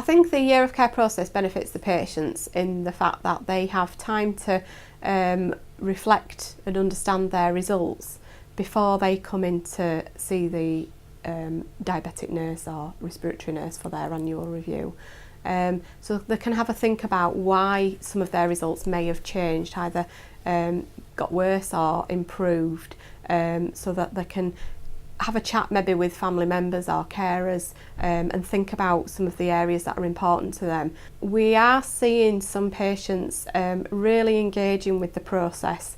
think the year of care process benefits the patients in the fact that they have time to reflect and understand their results before they come in to see the diabetic nurse or respiratory nurse for their annual review. So they can have a think about why some of their results may have changed, either got worse or improved, so that they can have a chat maybe with family members or carers and think about some of the areas that are important to them. We are seeing some patients really engaging with the process,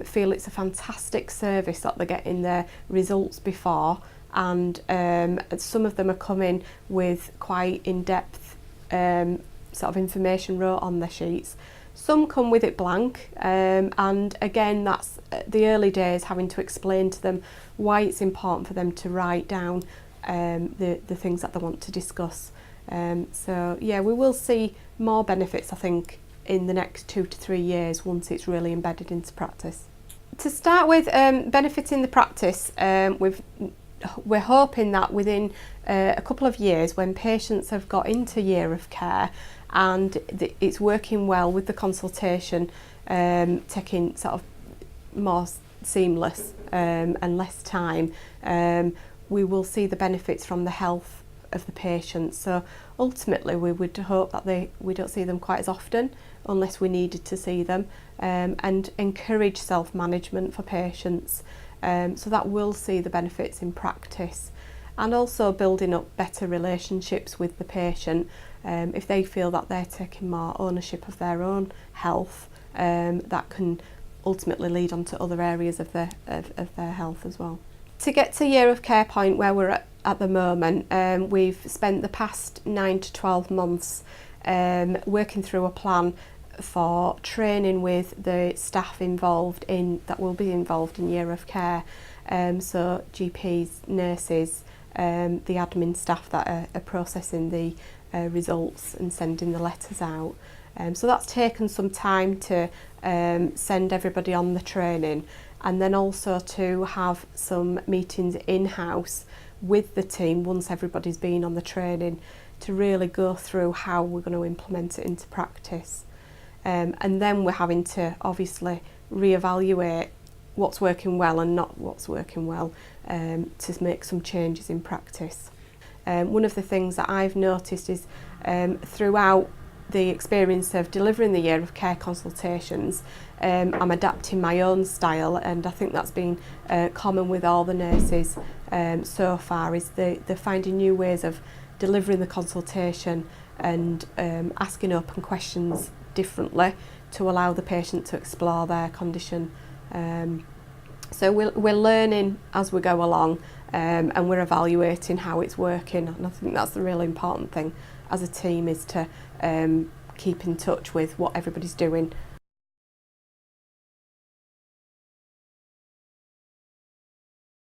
feel it's a fantastic service that they're getting their results before, and some of them are coming with quite in-depth sort of information wrote on their sheets. Some come with it blank, and again that's the early days, having to explain to them why it's important for them to write down the things that they want to discuss. So yeah, we will see more benefits, I think, in the next 2 to 3 years once it's really embedded into practice. To start with, benefiting the practice, we're hoping that within a couple of years, when patients have got into year of care and it's working well with the consultation, taking sort of more seamless and less time, we will see the benefits from the health of the patients. So ultimately we would hope that we don't see them quite as often unless we needed to see them, and encourage self-management for patients, so that we'll see the benefits in practice, and also building up better relationships with the patient. If they feel that they're taking more ownership of their own health, that can ultimately lead on to other areas of their health as well. To get to year of care point where we're at the moment, we've spent the past 9 to 12 months working through a plan for training with the staff that will be involved in year of care, so GPs, nurses, the admin staff that are processing the results and sending the letters out. So that's taken some time to send everybody on the training, and then also to have some meetings in-house with the team once everybody's been on the training, to really go through how we're going to implement it into practice. And then we're having to obviously reevaluate what's working well and not what's working well, to make some changes in practice. One of the things that I've noticed is throughout the experience of delivering the year of care consultations, I'm adapting my own style, and I think that's been common with all the nurses so far, is they're finding new ways of delivering the consultation and asking open questions differently to allow the patient to explore their condition. So we're learning as we go along, and we're evaluating how it's working, and I think that's the really important thing as a team, is to keep in touch with what everybody's doing